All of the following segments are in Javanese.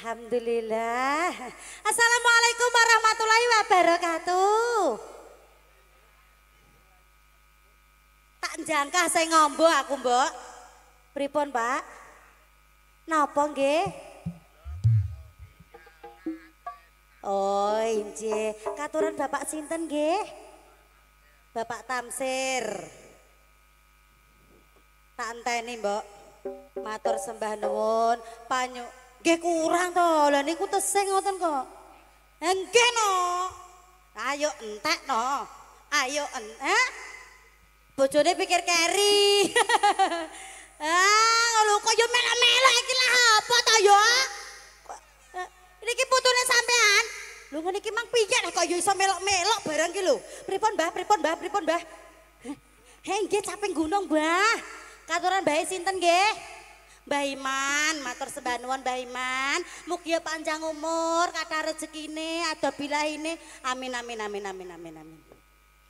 Alhamdulillah. Assalamualaikum warahmatullahi wabarakatuh. Tak njangkah saya ngombo aku, Mbok. Pripun, Pak? Napa nggih? Oh, injih. Katuran Bapak sinten nggih? Bapak Tamsir. Tak enteni, Mbok. Matur sembah nuwun, panyu. Nggih kurang to. Lah niku tesih ngoten kok. Nggih no. Ayo entek no. Ayo bojone pikir keri. Lho kok yo melok-melok iki lah apa to yo? Niki putune sampean. Lho ngene iki mang piye kok yo iso melok-melok barang ki lho. Pripun Mbah? Pripun Mbah? Pripun Mbah? Nggih caping gunung, Mbah. Katuran bae sinten nggih? Mbah Iman, matur sembah nuwun Mbah Iman. Mugi panjang umur, kathah rezekine, ada bilahine. Amin amin amin amin amin amin.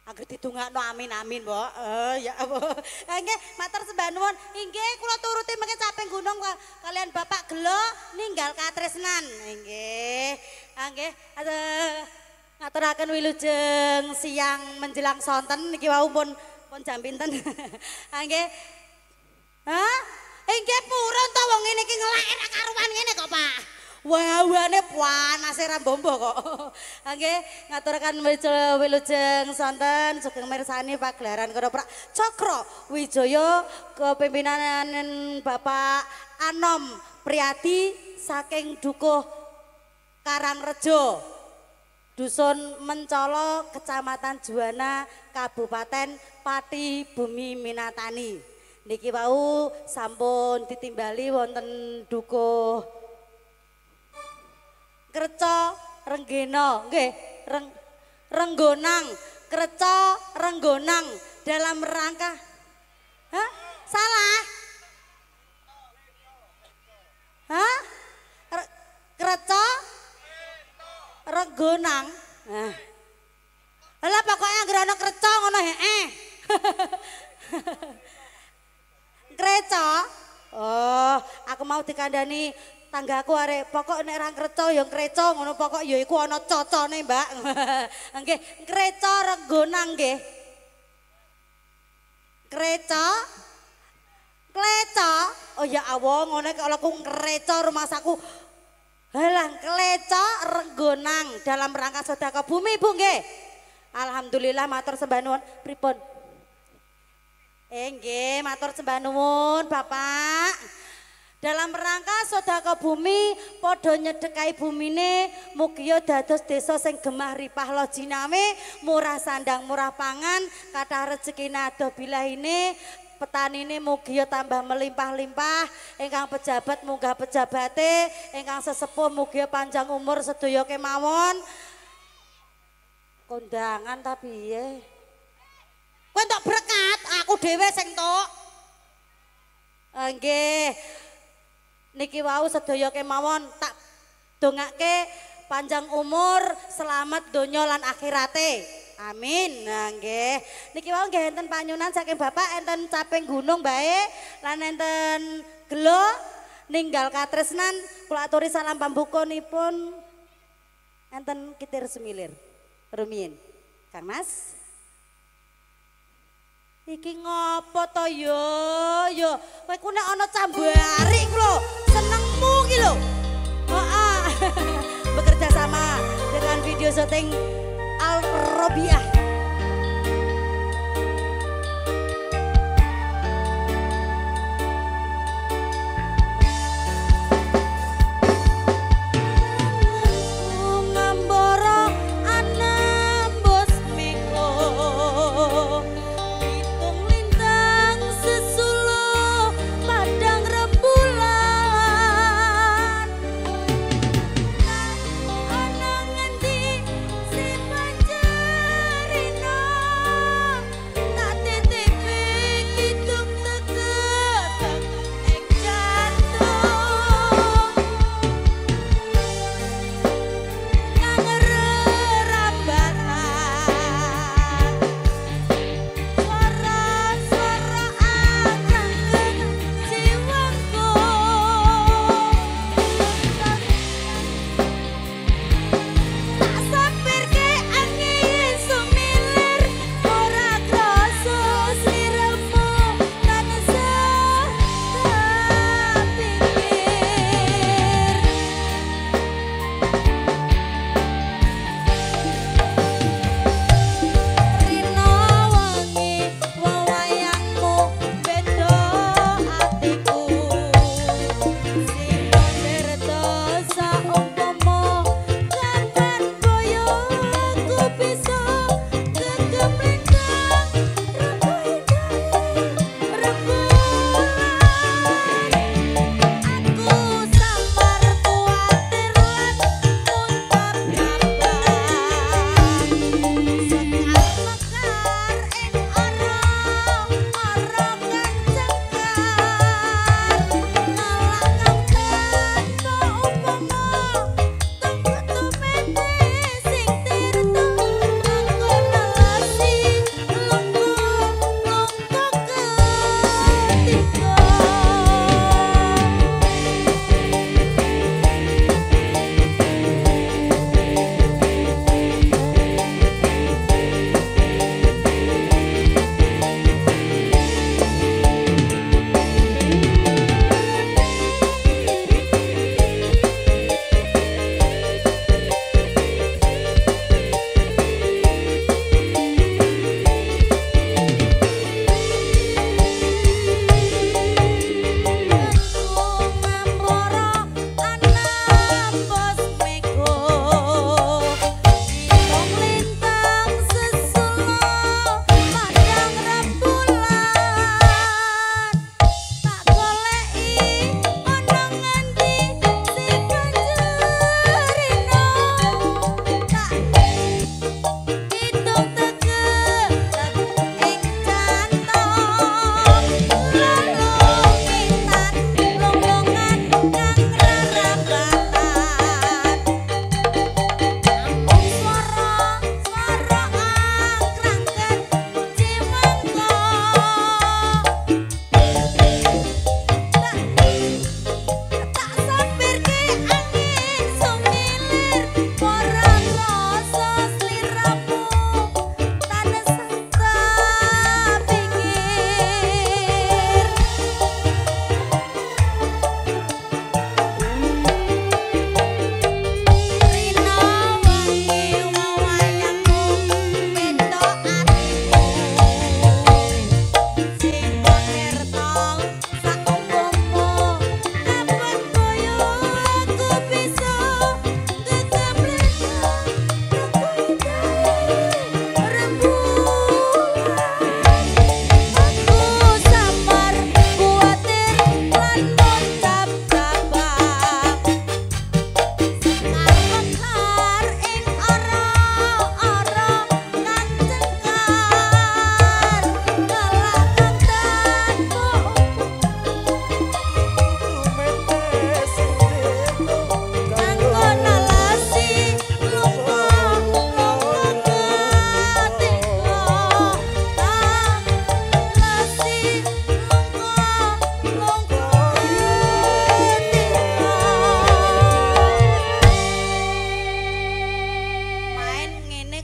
Agar didongakno amin amin, Mbok. Ya Allah. Nggih, matur sembah nuwun. Inggih kula turuti mengke caping gunung kalian Bapak Gelo ninggal katresnan. Nggih. Nggih, ngaturaken wilujeng siang menjelang sonten niki wau pun jam pinten. Nggih. Hah? Nggih purun to wong ngene iki ngelek ra karuan ngene kok, Pak. Wawane panase ra mbombo kok. Nggih, ngaturaken wilujeng sonten sugeng mirsani pagelaran Ketoprak Cakra Wijaya kepimpinan Bapak Anom Priyadi saking Dukuh Karangrejo. Dusun Mencolo, Kecamatan Juwana, Kabupaten Pati Bumi Minatani. Niki wau sampun ditimbali wonten Dukuh Kreca Renggena, nggih, Renggonang, Kreca Renggonang dalam rangka hah? Salah? Hah? Kreca Renggonang. Nah. Lah pokoknya anggere ana kreca ngono heeh. Kreca. Oh, aku mau dikandani tanggaku arek pokok nek ra kreca ya kreca ngono pokok ya iku ana cocone, Mbak. Nggih, kreca Renggonang nggih. Kreca. Kleca. Oh ya Allah, ngono kok aku kreca rumah saku. Halah, Kleca Renggonang dalam rangka sedekah bumi, Bu nggih. Alhamdulillah matur sembah nuwun. Pripun? Nggih, matur sembah nuwun, Bapak. Dalam rangka sedekah bumi padha nyedekahi bumine mugi dados desa sing gemah ripah lojiname, murah sandang, murah pangan, kathah rezekine adoh bilahine, petanine mugi tambah melimpah-limpah, ingkang pejabat munggah pejabate, ingkang sesepuh mugi panjang umur sedaya kemawon. Kondangan ta piye? Kowe entuk berkat, aku dhewe sing entuk. Nggih. Niki wau sedaya kemawon tak dongake panjang umur, selamat donya lan akhirate. Amin. Nah nggih. Niki wau nggih enten panyunan saking Bapak enten caping gunung bae lan enten Gelo ninggal katresnan kula aturi salam pambukunipun enten Kitir Semilir. Rumiyin. Kang Mas. Iki ngopo to yo? Yo, kowe ku nek ana cambari ku lho, senengmu ki lho. Heeh. Bekerja sama dengan video syuting Al Robiah. Anang ngendi si panjer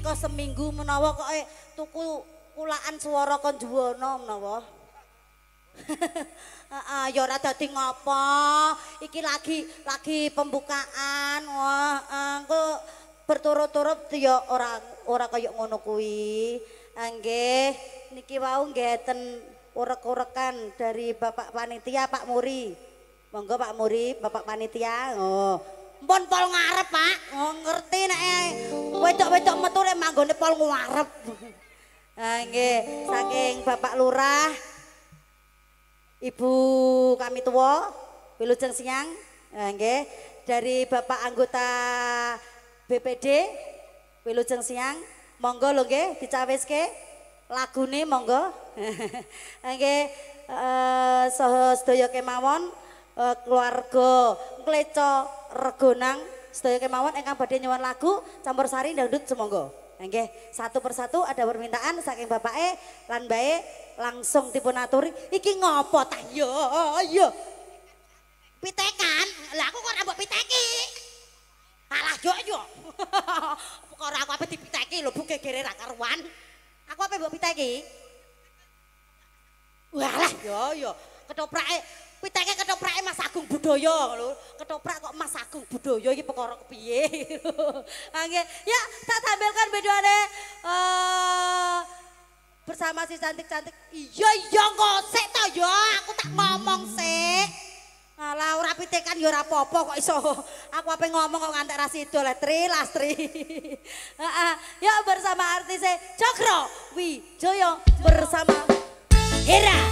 kok seminggu menawa kok tuku kulaan swara kon juwana menawa. Ya ora dadi ngopo. Iki lagi pembukaan. Wah, engko berturut-turut ya ora kaya ngono kuwi. Nggih, niki wau ngeten urek-urekan dari Bapak Panitia Pak Muri. Monggo Pak Muri, Bapak Panitia. Oh. Mpun pol ngarep, Pak. Oh, ngerti nek wedok-wedok metu nek manggone pol ngarep. Nggih, saking Bapak Lurah, Ibu kami tua, Wilujeng Siang. Nggih, dari Bapak anggota BPD Wilujeng Siang. Monggo lho nggih dicawiske lagune monggo. Nggih saha sedaya kemawon keluarga Kleco Regonang sedaya kemawon ingkang badhe nyuwun lagu campursari dangdut semonggo. Nggih satu persatu ada permintaan saking bapake lan bae langsung dipun aturi. Iki ngopo ta yo yo. Pitekan. Lah aku kok ora mbok piteki. Alah yo. Kok aku ape dipiteki lho Bu gegere ra karuan. Aku ape mbok piteki? Walah yo. Ketoprake piteke ketoprake Mas Agung Budaya lho. Ketoprak kok Mas Agung Budaya iki perkara kepiye? Nggih. Ya tak tampilkan videone bersama si cantik-cantik. Iya kok sik to yo aku tak ngomong sik. Alah ora pitekan ya ora apa-apa kok iso. Aku ape ngomong kok ngantek ra sida Lastri. Heeh. Ya bersama artis Cokro Wijaya bersama Hera.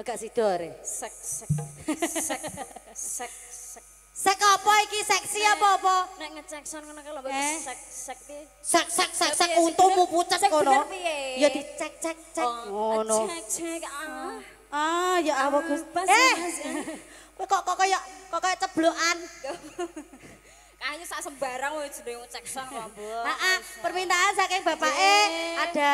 Agak sidore. Sek apa iki seksi apa? Nek ngecek son ngono kalau sek piye? Sek untumu pucet kono. Ya dicek ngono. Cek ya Allah Gus. Kowe kok kaya ceblokan. Kayaknya sak sembarang wis jenenge ngecek son kok, Bu. Permintaan saking bapake ada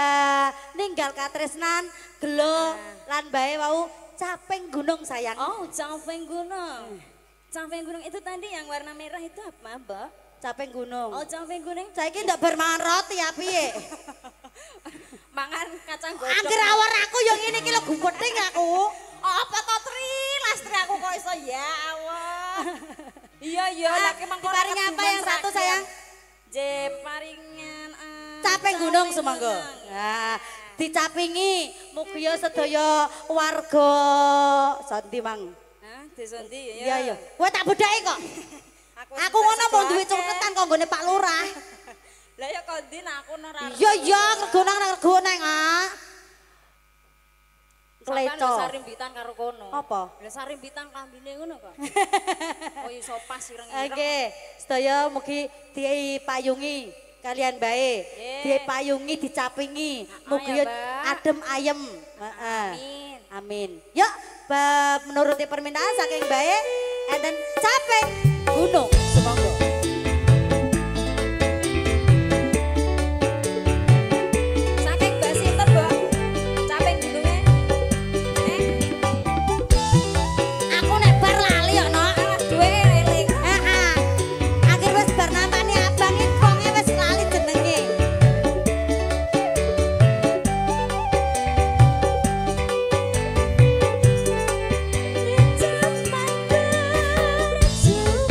ninggal katresnan, gelo lan bae wau caping gunung sayang. Oh, caping gunung. Caping gunung itu tadi yang warna merah itu apa, Mbak? Caping gunung. Oh, caping gunung. Saiki ndak bermangan roti ya piye? Mangan kacang godhong. Angger awar aku yang ngene iki lho gumpeting aku. Apa to Tri? Lastri aku kok iso ya Allah. Iya, lagi mangko paring apa yang satu sayang? Paringan caping gunung semangga. Nah, dicapingi mugia sedaya warga Santi Mang. Desondi ya. Iya. Kowe tak bedhaki kok. Aku ngono mau duwe cutetan kok nggone Pak Lurah. Lah ya kok ndi aku ora. Iya, regonang. Kleco. Sarimbitan karo kono. Apa? Lah sarimbitan klambine ngono kok. Oh iso pas ireng-ireng. Nggih, sedaya mugi dipayungi kalian bae. Dipayungi, dicapingi. Mugi adem ayem. Amin. Yuk, menuruti permintaan saking bae enten caping gunung semonggo. Thank you.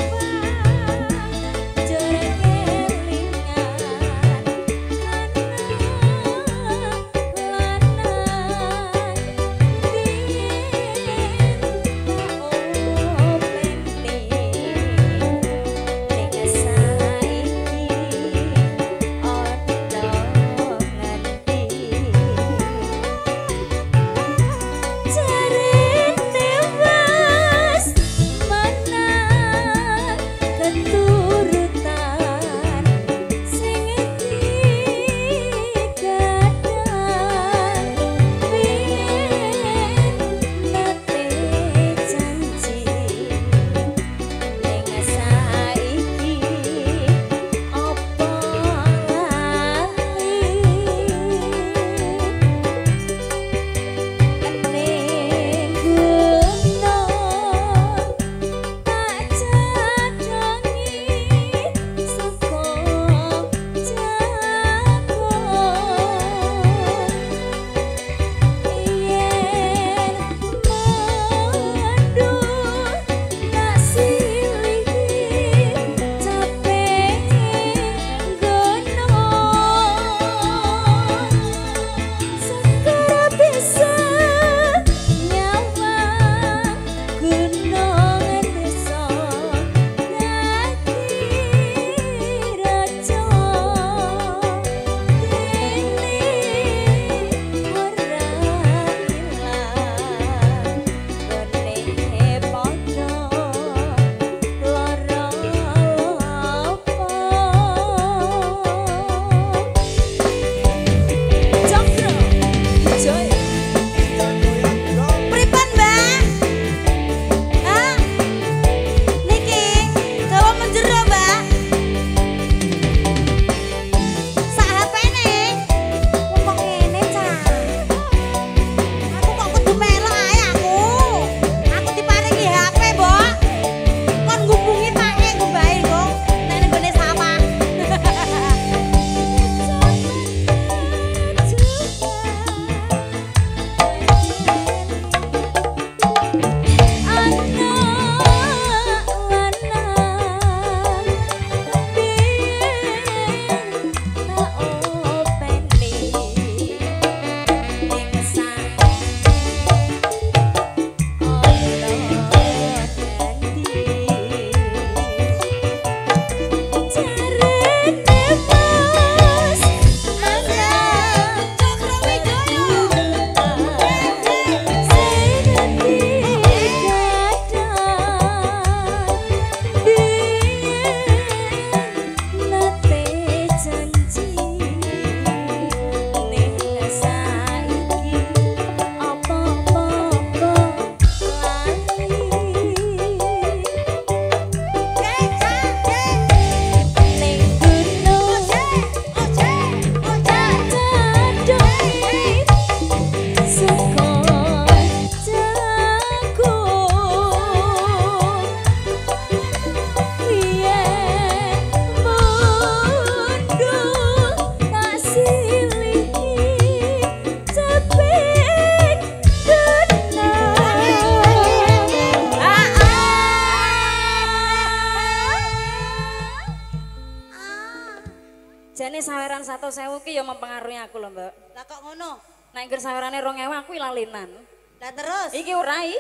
jane saweran 100.000 ki ya mempengaruhi aku lho, Mbak. Lah kok ngono? Nek ngger sawerane 2.000 aku ilalinan. Lah terus? Iki ora i.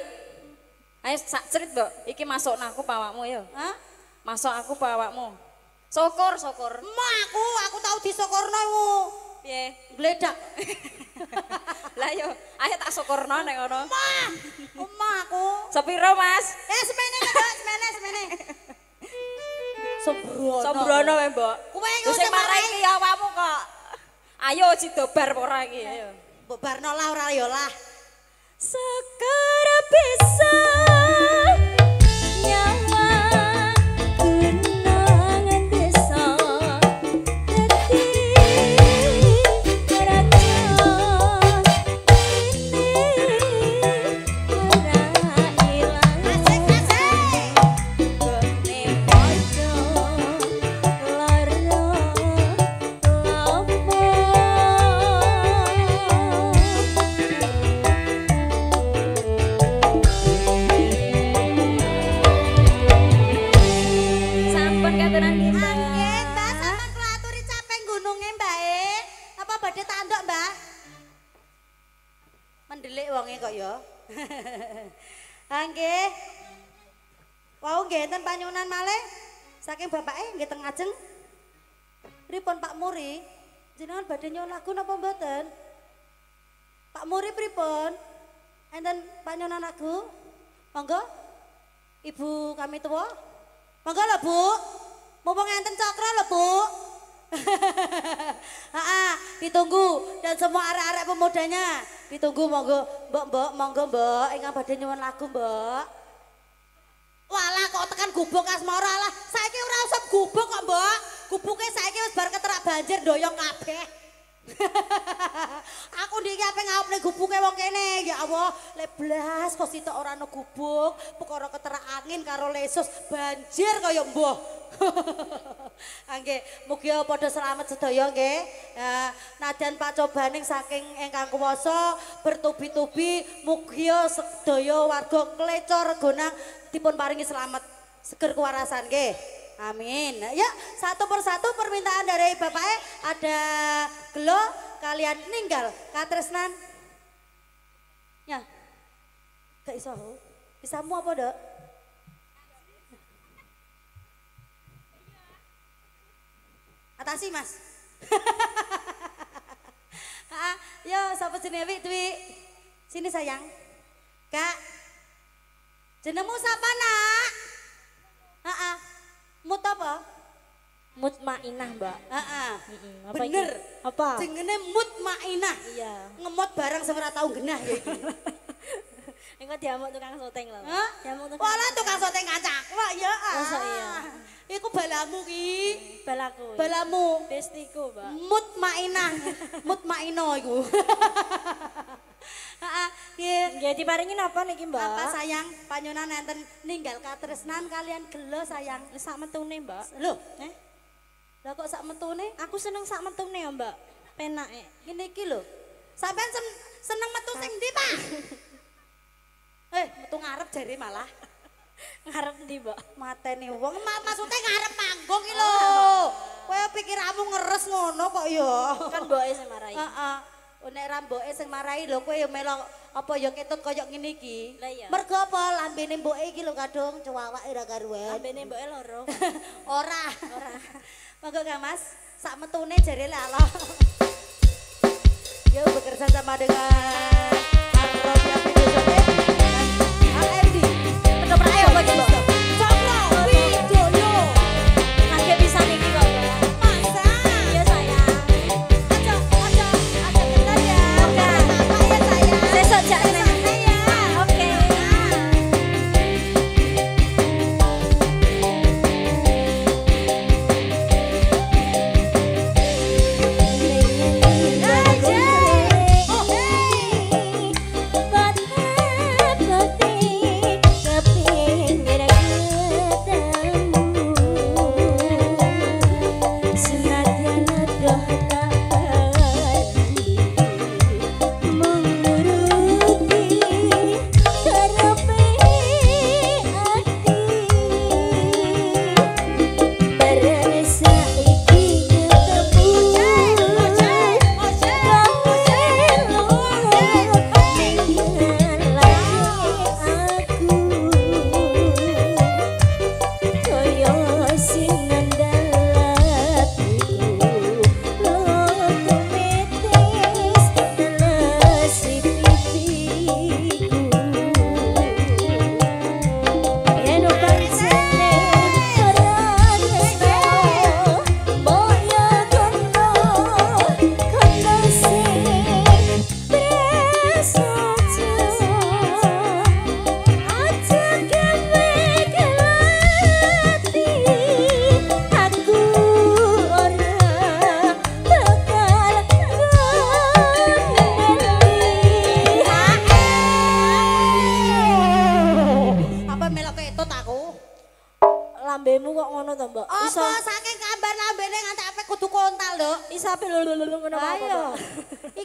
Ayo sak cerit, Mbak. Iki masuk aku pawakmu ya. Hah? Masuk aku pawakmu. Syukur. Aku tahu disokorno iku. Piye? Gledak. Lah yo, ayo tak syukurno nek ngono. Omah aku. Sepiro, Mas? Semene Mbak, semene. Sembrono wae, Mbak. Kowe iku sing marai iki awakmu kok. Ayo cidobar ora iki, ayo. Mbok barno lah ora ya lah. Sekarang bisa nyawa kenangan desa dadi kerajaan ini ora ilang Asik. kene podo lara sampun katuran nggih, Mbak. Nggih, Mbak, sampean kula aturi capek gununge, Mbak. Apa badhe tanduk, Mbak? Mendelik wonge kok ya. Ha nggih. Wau nggih enten panyunan malih saking bapake nggih teng ajeng. Pripun Pak Muri? Jenengan badhe nyuwun lagu napa mboten? Pak Muri pripun? Enten panyunan lagu? Monggo. Ibu kami tua. Monggo lho, Bu. Mumpung enten cokro lho, Bu. Ditunggu dan semua arek-arek pemudanya ditunggu monggo Mbok monggo Mbok ingkang badhe nyuwun lagu Mbok. Walah kok tekan gubuk asmara lah. Saiki ora usah gubuk kok, Mbok. Gubuke saiki wis bar keterak banjir doyong kabeh. Aku ndiki ape ngaupne gubuke wong kene. Ya Allah, leblas kok sitok ora ana gubuk, perkara keterak angin karo lesus banjir kaya mbuh. Nggih, mugi padha slamet sedaya nggih. Nadyan pacobaning saking ingkang kuwasa bertubi-tubi mugi sedaya warga Kleco Regonang dipun paringi slamet seger kewarasan nggih. Amin. Ya, satu persatu permintaan dari Bapaknya ada gelo kalian ninggal katresnan. Ya. Gak iso. Bisamu apa, Dok? Atasi, Mas. Yo, sapa jenenge Dwi? Sini sayang. Kak. Jenengmu sapa, Nak? Mut apa? Mutmainah, Mbak. Apa Bener. iki? Apa? Jenenge Mutmainah. Iya. Ngemot barang sing ora tau genah ya iki. Engko diamuk tukang syuting lho. Hah? Diamuk tukang. Wala tukang syuting kancaku kok ya. Masa iya? Iku balamu ki. Balaku. Balamu. Bestiku, Mbak. Mutmainah. Mutmaino iku. Nggih diparingi napa niki, Mbak? Apa sayang? Panyunan enten ninggal katresnan kalian gelo sayang. Sak metune, Mbak. Loh, lah kok sak metune? Aku seneng sak metune ya, Mbak. Penake. Ngene iki lho. Sampean seneng metu sing ndi, Pak? Metu ngarep jare malah. Ngarep ndi, Mbak? Mateni wong maksudnya ngarep panggung iki lho. Kowe pikiranmu ngeres ngono kok ya. Kan mboke sing marai. Heeh. Nek ra mboke sing marai lho kowe ya melok apa ya ketut koyo ngene iki. Lah iya. Mergo apa lambene mboke iki lho kadung cuwawake ra karuan. Lambene mboke loro. Ora. Monggo Kang Mas, sak metune jare lah Allah. Yuk bekerja sama dengan Arrofia Video Shooting dan AMD. Ketoprak ayo bagi Mbak. Cokro Widoyo. Nggih bisa niki kok, Mbak. Masa? Iya, sayang. Aja kenal ya. Oke. Apa ya sayang? Sesuk jak Besok saya. Oke. Aja. Bate-bate kepingin lambemu kok ngono to, Mbak? Apa saking kambar lambene nganti ape kudu kontal, Nduk. Isa ape lulu ngono apa, Mbak?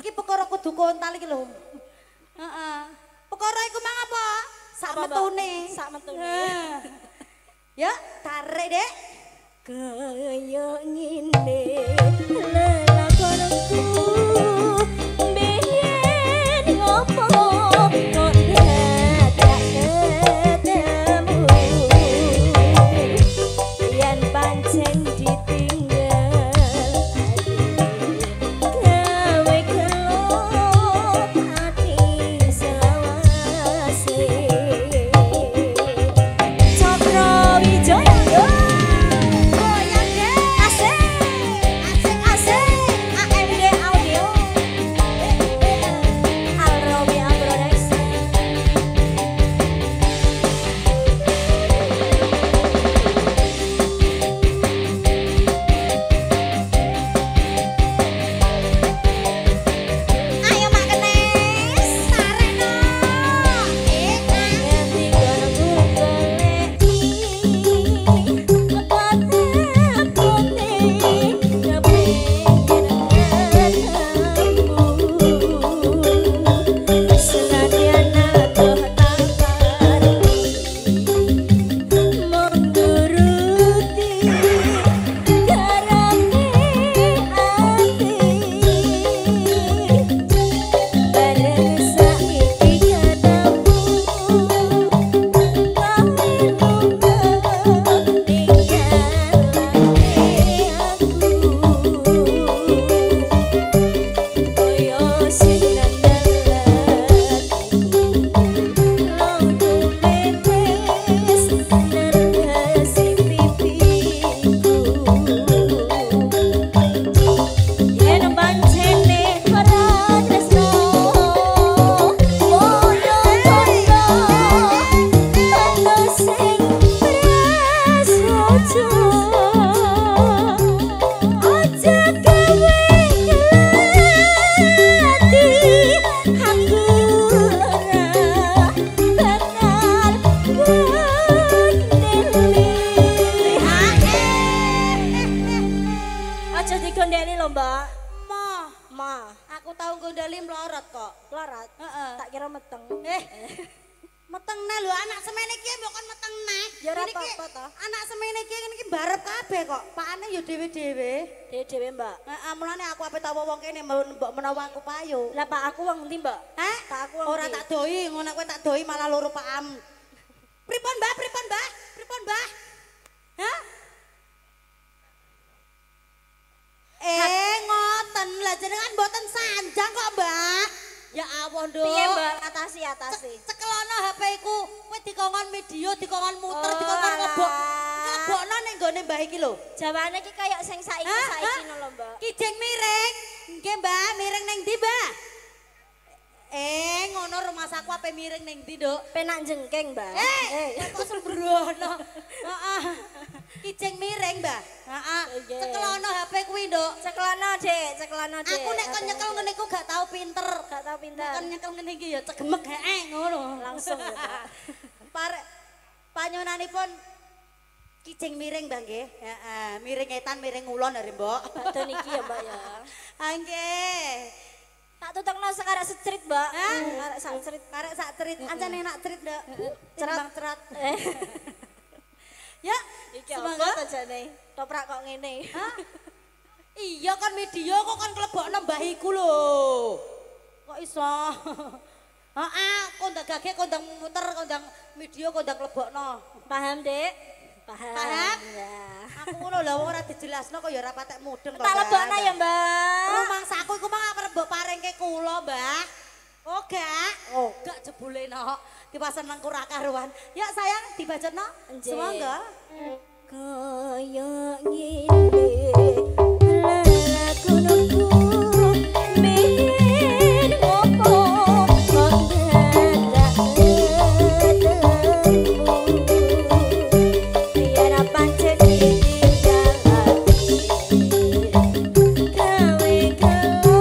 Iki perkara kudu kontal iki lho. Heeh. Perkara iku mang apa? Sak metune. Sak metune. Ya, tarik, Dek. Kaya ngene lelakonku biyen ngopo kok dadak ketemu yen pancen ditinggal gawe kelop ati selawase Cakra Wijaya Meteng nah lho anak semene iki mbok kon meteng nah. Ya ora apa-apa to. Anak semene iki ngene iki mbarep kabeh kok. Pakane ya dhewe-dhewe. Dhewe-dhewe, Mbak. Heeh, mulane aku ape tawa wong kene mbok menawa aku payu. Lah Pak aku wong ndi, Mbak? Hah? Pak aku wong ora tak doi, ngono kowe tak doi malah loro pakam. Pripun, Mbah? Pripun, Mbah? Pripun, Mbah? Hah? Ngoten lah jenengan mboten sanjang kok, Mbah. Ya Allah, Nduk. Piye, Mbak? Atasi. Cekelono HP ku, kowe dikongkon video, dikongkon muter, dikongkon nglebok. Nglebokno ning gone Mbah iki lho. Jawane iki kaya sing saiki lho, Mbak. Kijing miring. Nggih, Mbah, miring ning ndi, Mbah? Ngono rumah saku ape miring ning ndi, Nduk? Penak jengking, Mbak. Kok sembrono. Heeh. Kijing miring, Mbah. Heeh. Cekelono HP kuwi, Nduk. Cekelono, Dik, cekelono, Dik. Aku nek kon nyekel ngene iku gak tau pinter. Kon nyekel ngene iki ya cegemek ngono. Langsung ya, Pak. Parek panyonanipun kijing miring, Mbah nggih. Heeh, miring etan, miring ulon dari Mbok. Badhe niki ya, Mbak ya. Ah nggih. Tak tutukno sekarang secrit, Mbak. Karek sak cerit. Ancen enak cerit, Nduk. Cerat. Ya, iki apa to jane? Toprak kok ngene. Iya kan media kok kan klebokno mbah iku lho. Kok iso? Heeh, kondang gage, kondang muter, kondang media, kondang klebokno. Paham, Dik? Paham. Ya. Aku ngono lho ora dijelasno kok ya ora patek mudeng kok. Tak lebokno ya, Mbak. Rumangsaku iku mang arep mbok paringke kula, Mbah. Oh, gak. Gak jebule no. Dipasen nang ora karuan. Ya sayang dibacetno. Semangga. Kaya ngene lelakonku biyen ngopo kok dadak ketemu yen pancen ditinggal gawe kelo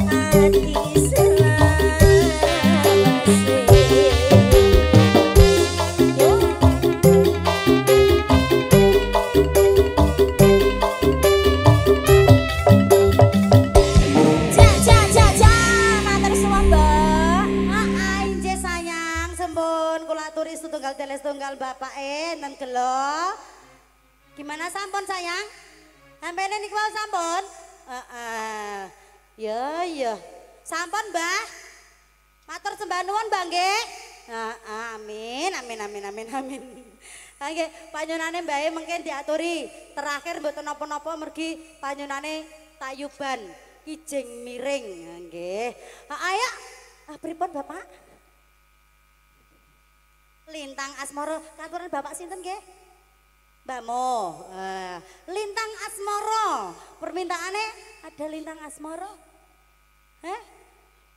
ati selawase gelo. Gimana sampun sayang? Sampene niku wau sampun? Ya. Sampun, Mbah. Matur sembah nuwun, Mbah nggih. Amin. Nggih, panyunane mbahe mungkin diaturi. Terakhir mboten napa-napa mergi panyunane Tayuban Kijing Miring. Nggih. Ayo. Pripun, Bapak? Lintang Asmara, katuran Bapak sinten nggih? Mbak Mo. Lintang Asmara. Permintaane ada Lintang Asmara.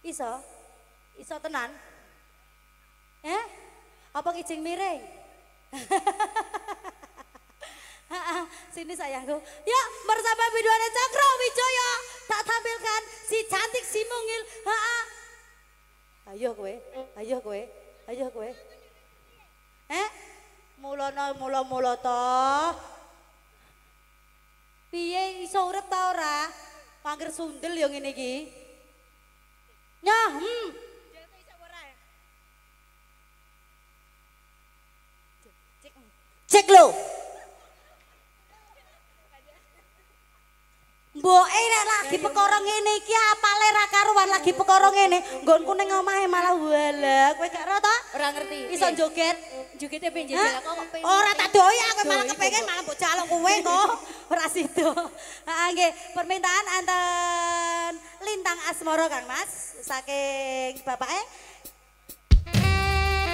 Iso tenan? Apa Kijing Miring? Sini sayangku. Ya, bersama Biduane Cakra Wijaya tak tampilkan si cantik si mungil. Ayo kowe. Mula to. Piye iso urip ta ora? Pangger sundel yo ngene iki. Nyah, Cek lo. Mboke nek lagi perkara ngene iki apale ra karuan lagi perkara ngene. Nggonku ning omahe malah walah kowe gak ora ta? Ora ngerti. Iso joget. Jogete pengen jajal kok pengen. Ora tak doyak kowe malah kepengin malah mbok calok kowe kok. Ora sido. Nggih, permintaan anten Lintang Asmara Kang Mas saking bapake.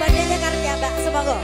Badhe karep ya Mbak, semoga.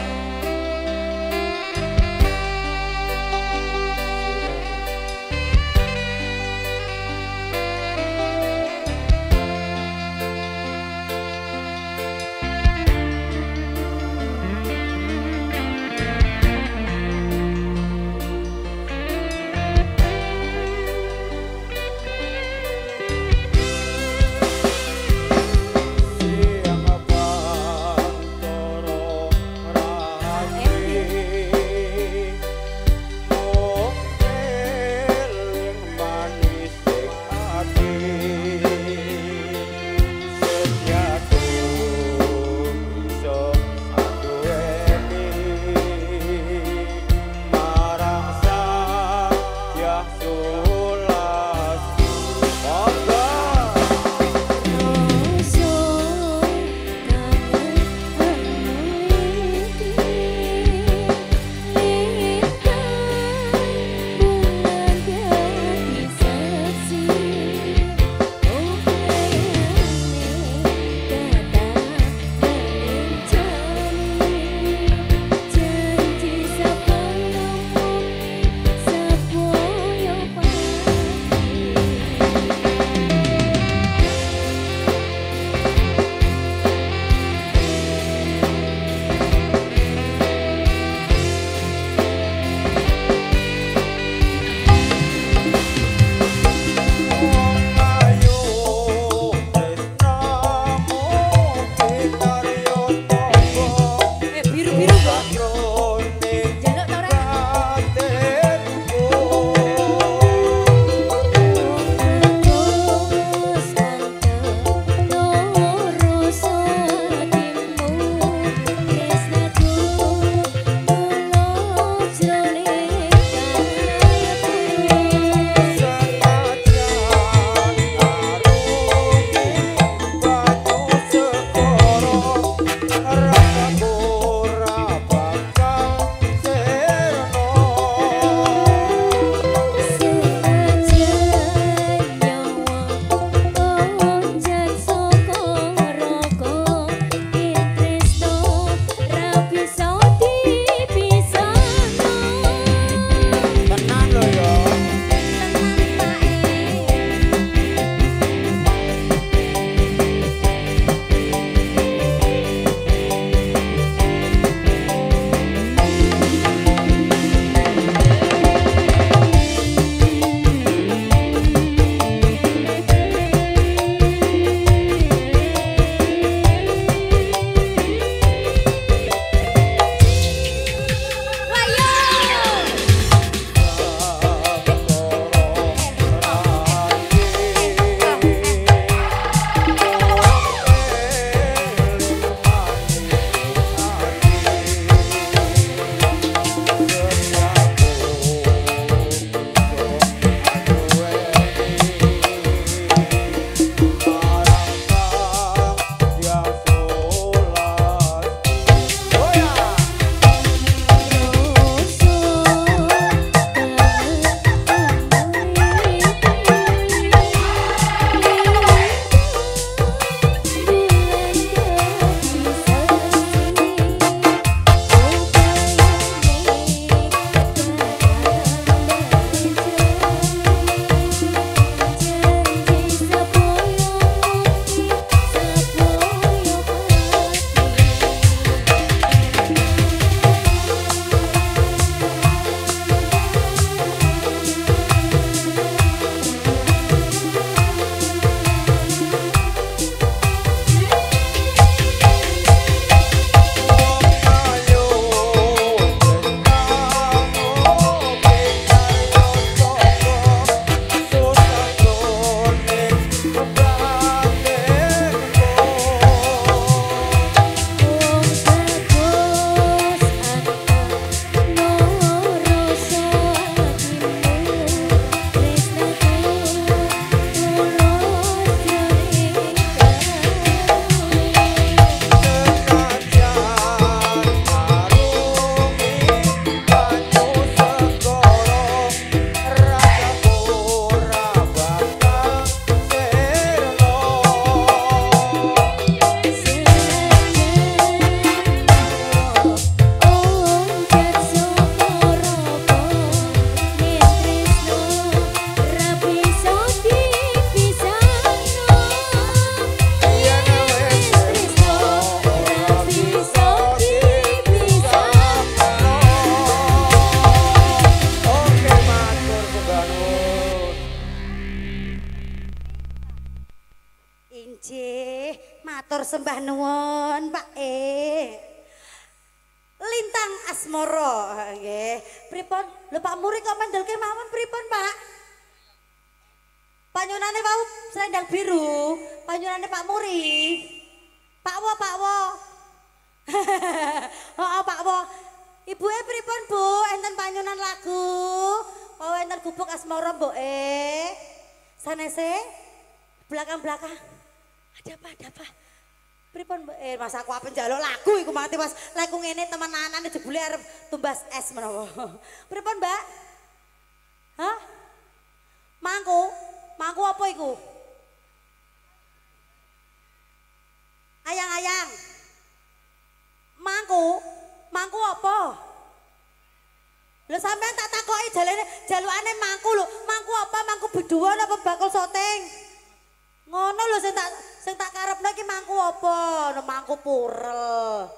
sembah nuwun Pak Lintang Asmoro nggih. Pripun? Lho Pak Muri kok mendelke mawon pripun Pak? Panyunane wau selendang biru, panyunane Pak Muri. Pak Wo, Pak Wo. Oh, Pak Wo. Ibuke pripun Bu? Enten panyunan lagu. Oh, enten gubuk Asmoro mboke. Sanese belakang-belakang. Ada apa? Pripun Mas aku apa njaluk lagu iku mati Mas. Lagu ngene temenanane jebule arep tumbas es menawa. Pripun Mbak? Hah? Mangku apa iku? Ayang-ayang. Mangku apa? Lho sampean tak takoki jalukane mangku lho. Mangku apa? Mangku beduan apa bakul soteng? Ngono lho sing tak karepno iki mangku apa? No, mangku purel.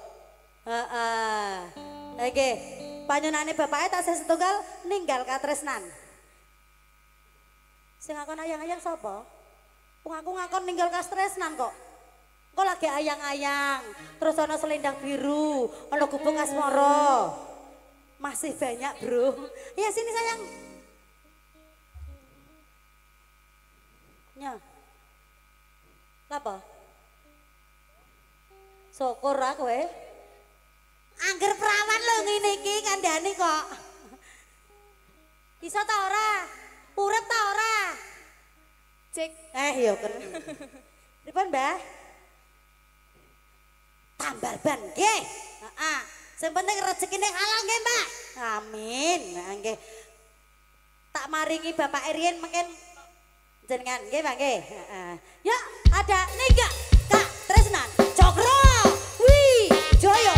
Heeh. Nggih, panyunane bapake tasih setunggal ninggal katresnan. Sing ngakon ayang-ayang sapa? Wong aku ngakon ninggal katresnan kok. Kok lagi ayang-ayang, terus ana selendang biru, ana gubuk asmara. Masih banyak, Bro. Ya sini sayang. Nya. Lapa? Syukur aku Angger perawan lho ngene iki kandhane kok. Bisa ta ora? Urip ta ora? Cek. Iya kan. Pripun, Mbah? Tambal ban nggih. Heeh. Sing penting rezekine halal nggih, Mbak. Amin. Nah, nggih. Tak maringi Bapak Erien mungkin jenengan nggih, Pak nggih. Heeh. Ya, ada Niga Kak Tresnan Cokro Wijoyo.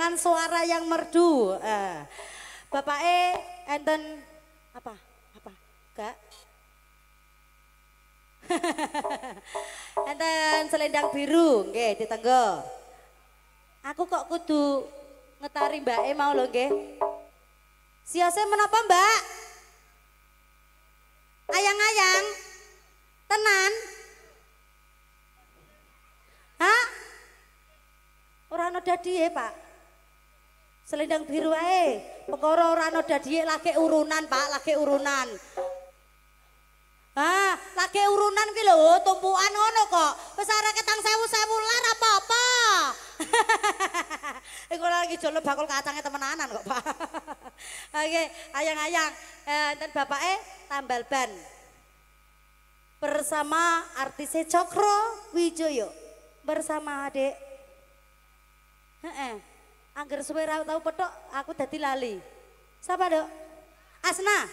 dengan suara yang merdu. Bapak enten apa? Gak? Enten selendang biru nggih ditenggo. Aku kok kudu ngetari Mbak mau lho nggih. Siose menapa Mbak? Ayang-ayang. Tenan. Hah? Ora ana dadie, Pak. Selendang biru ae. Perkara ora ana dadie lagi urunan, Pak, lagi urunan. Lagi urunan ki lho, tumpukan ngono kok. Wis arek ketang 1000 lar apa-apa. Iku lagi jolo bakul kacange temenanan kok, Pak. Oke, ayang-ayang, enten bapake tambal ban. Bersama artis Cokro Wijoyo. Bersama Adik. Angger suwe ra tau petok, aku dadi lali. Sapa, Dok? Asna.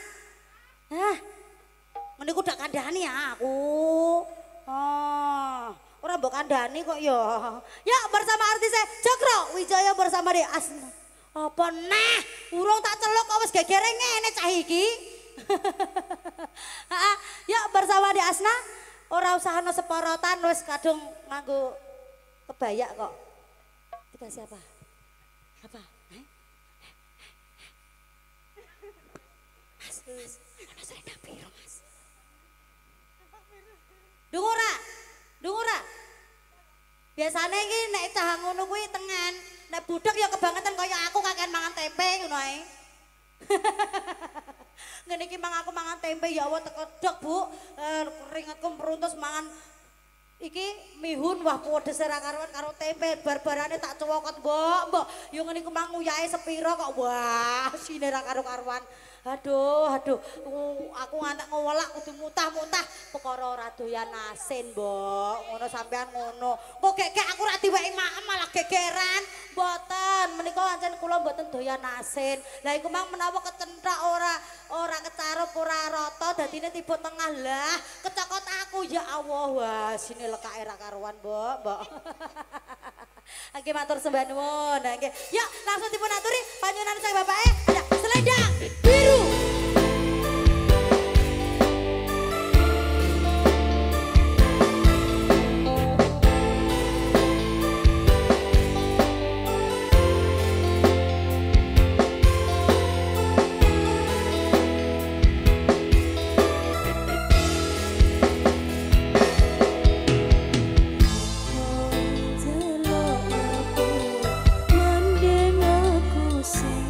Meniku dak kandhani ya aku. Ora mbok kandhani kok ya. Ya bersama artis Cokro Wijaya bersama Dek Asna. Apa nah? Urung tak celuk kok wis gegere ngene cah iki. Ya bersama Dek Asna. Ora usah ana seporotan wis kadung nganggo kebaya kok. Dikasih apa? Apa? Mas, ana selendang biru, Mas. Dungura. Biasane iki nek cah ngono kuwi tengen, nek budhek ya kebangetan kaya aku kakean mangan tempe ngono ae. Ngene iki aku mangan tempe ya Allah tekedok, Bu. Keringetku meruntus mangan iki mihun wah pedes ora karuan karo tempe barbarane tak cowokot, Mbok. Yo ngene iku mang uyahe sepiro kok. Wah, sine ra karo-karuan. Aduh, aku ngantek ngolak kudu mutah-mutah perkara ora doyan asin, Mbok. Ngono sampean ngono. Kok gek aku ra diweki malah gegeran. Mboten, menika pancen kula mboten doyan asin. Lah iku mang menawa kecenthak ora kecarup ora rata dadine tiba tengah lah. Kecokot aku ya Allah. Wah, sini lekake ra karuan, Mbok. Oke, matur sembah nuwun. Nggih. Yuk, langsung dipun aturi panjenengan saya bapake ada selendang biru. Mending aku sing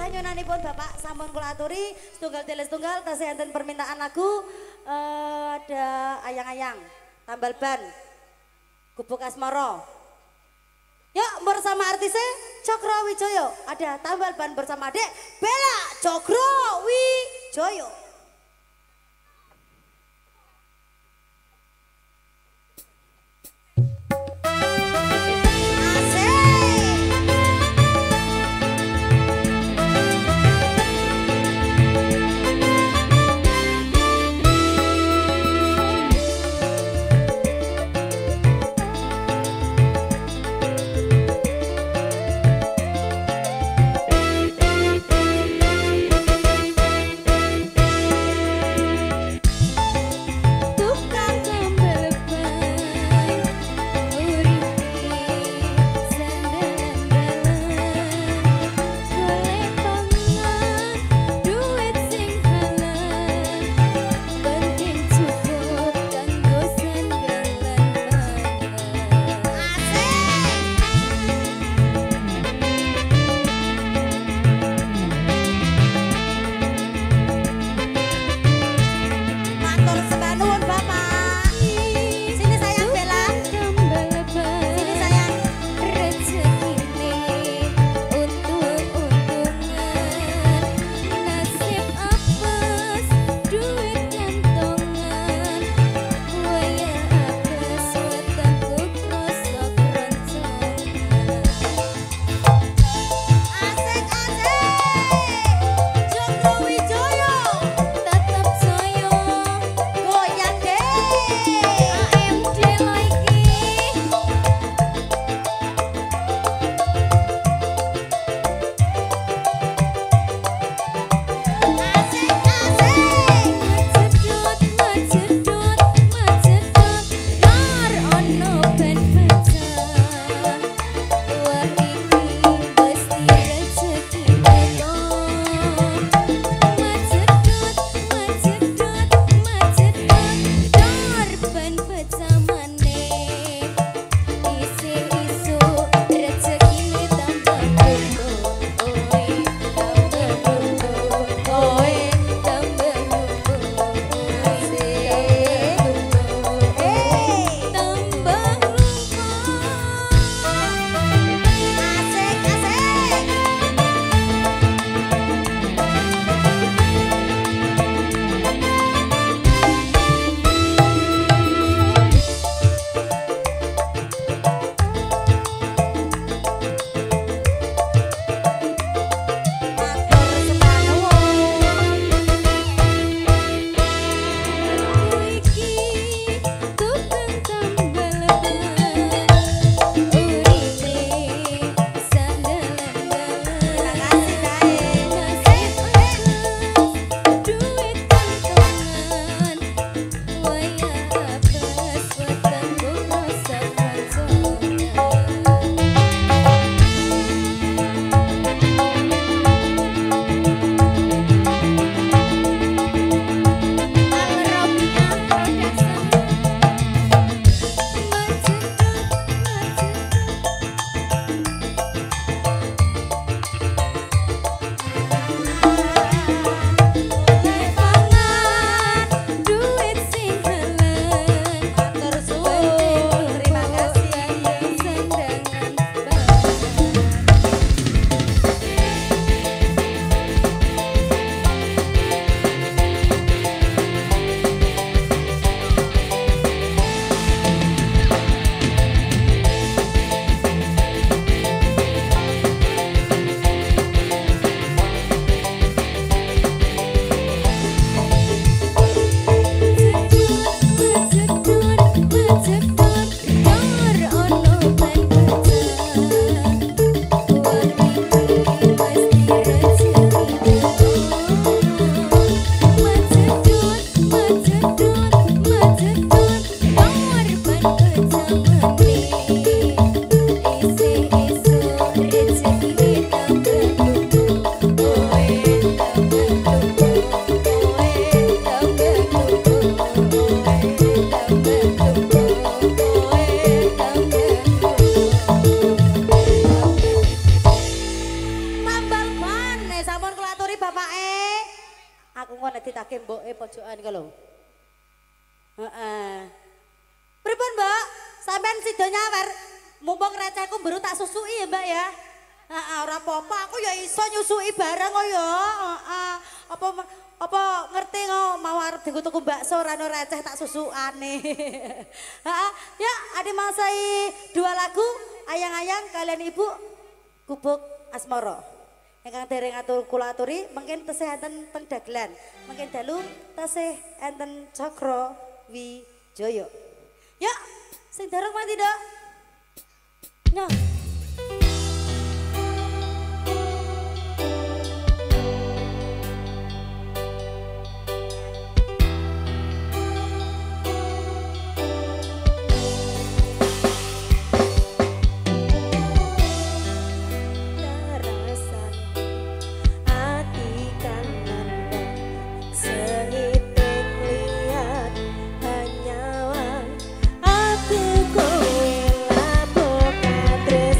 nyunanipun Bapak sampun kula aturi setunggal tele setunggal tasih enten permintaan lagu ada ayang-ayang tambal ban gubuk asmara. Yuk bersama artisnya Cokro Wijoyo ada tambal ban bersama Dek Bella Cokro Wijoyo. Mbak Mun kula aturi bapake. Aku ngono ditake mboke pojokan ku lho. Heeh. Pripun, Mbak? Sampeyan sida nyawer mumpung recehku mburu tak susui ya, Mbak ya. Heeh, ora apa-apa, aku ya iso nyusui bareng kok ya. Heeh. Apa ngerti kok mau arep tuku bakso ora ono receh tak susukane. Heeh, ya ade masai 2 lagu ayang-ayang kalian Ibu Gubuk Asmara. Ingkang dereng atur kula aturi mungkin tesih enten teng dagelan. Mungkin dalu tesih enten Cakra Wijaya. Ya, sing dereng mati dak. Nah. Aku kowe lapo kadres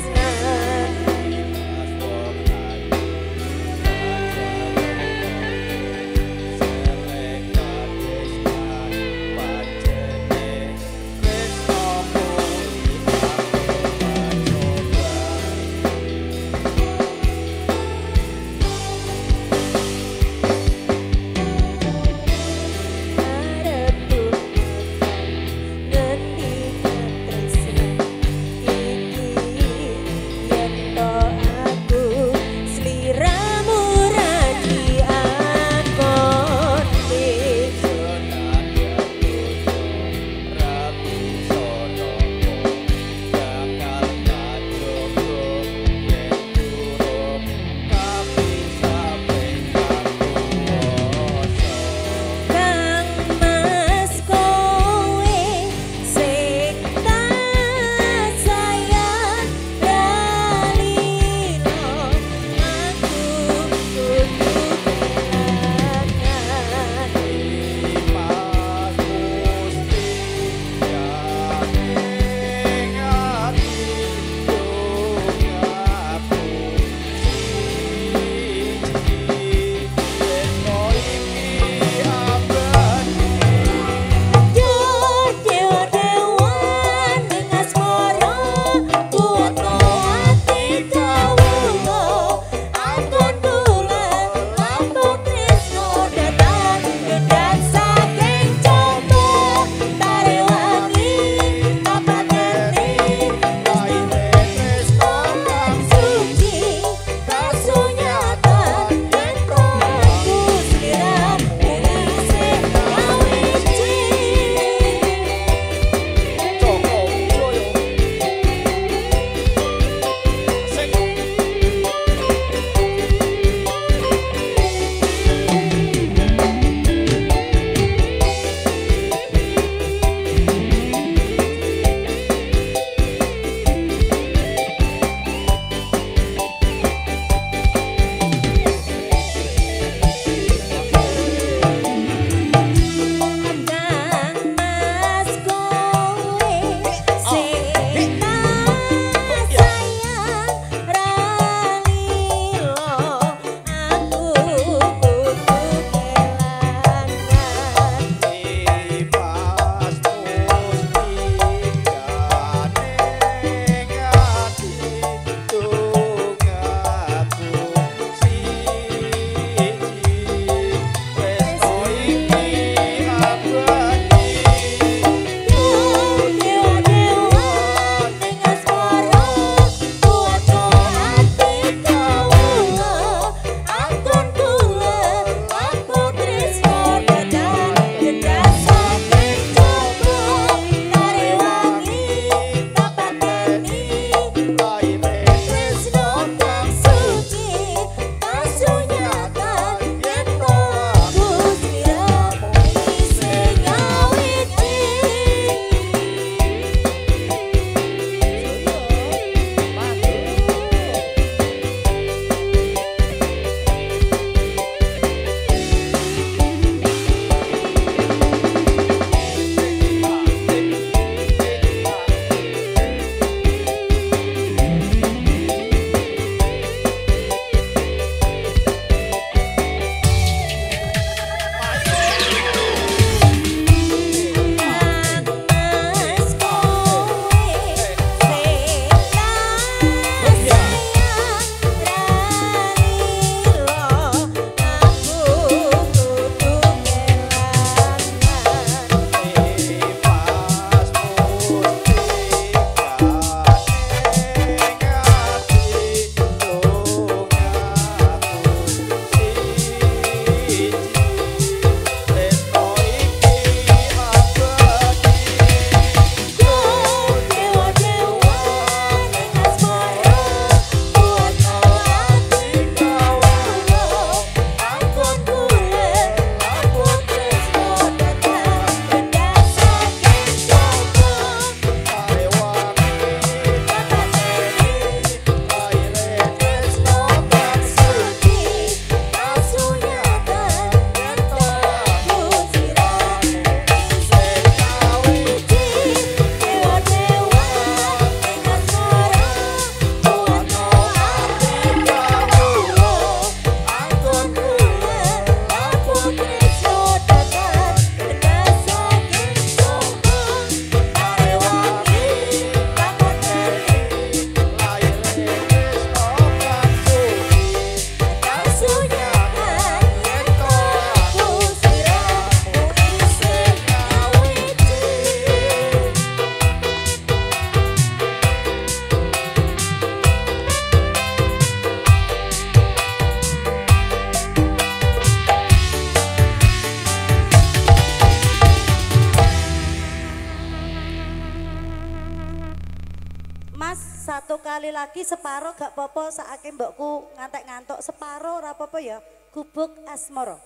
sekali lagi separo gak apa-apa saake mbokku ngantek-ngantuk separo ora apa-apa ya. Gubuk asmara.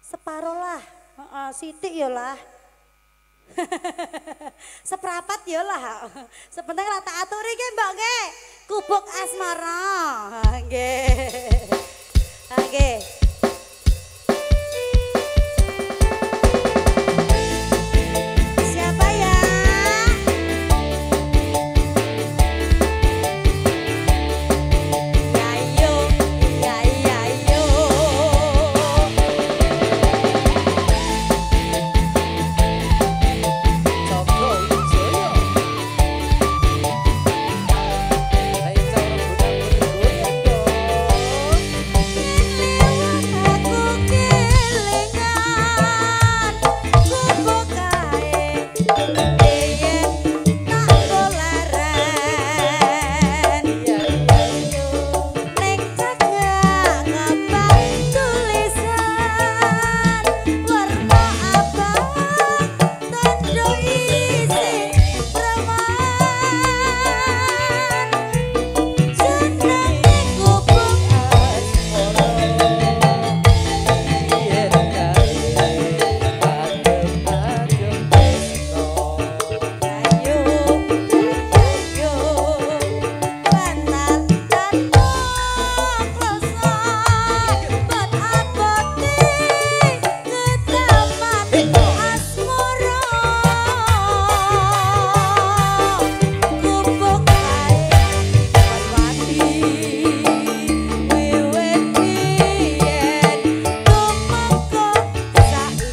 Separo lah. Heeh, sithik ya lah. Seprapat ya lah. Sepenting ra tak aturi ki mbok nggih. Gubuk asmara. Nggih. Nggih. Siapa ya? Yayo, yayo. Aku kelingan gubuk kae yen tak kolaran ning cagak ngabang tulisan warna abang tandha isi reman jenenge gubuk ayo ayo panal tanpa kloso bat aboti kedaman asmara gubuk kae mati wiwit biyen tumeka saiki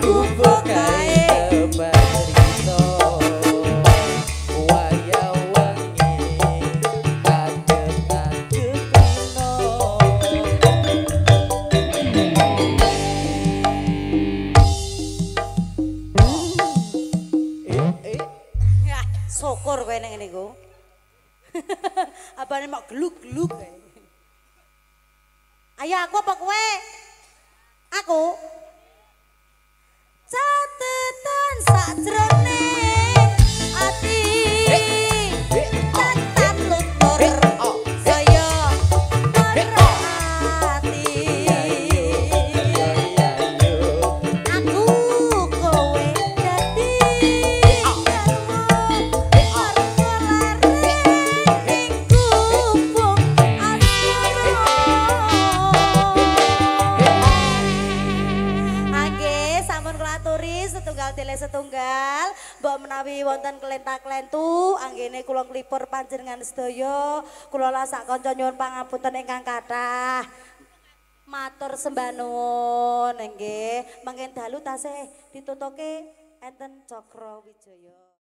gubuk kae syukur kowe ning ngene iku. Abane mak geluk-geluk kae. Ayo aku apa kowe? Aku. Catetan sakjroning ati. Tetan lutur saya merati. Aku kowe dadi setunggal tile setunggal mbok menawi wonten kelenta-kelentu anggene kula nglipur panjenengan sedaya kula lasak kanca nyuwun pangapunten ingkang kathah matur sembah nuwun nggih mangken dalu tasih ditutuke enten Cakra Wijaya.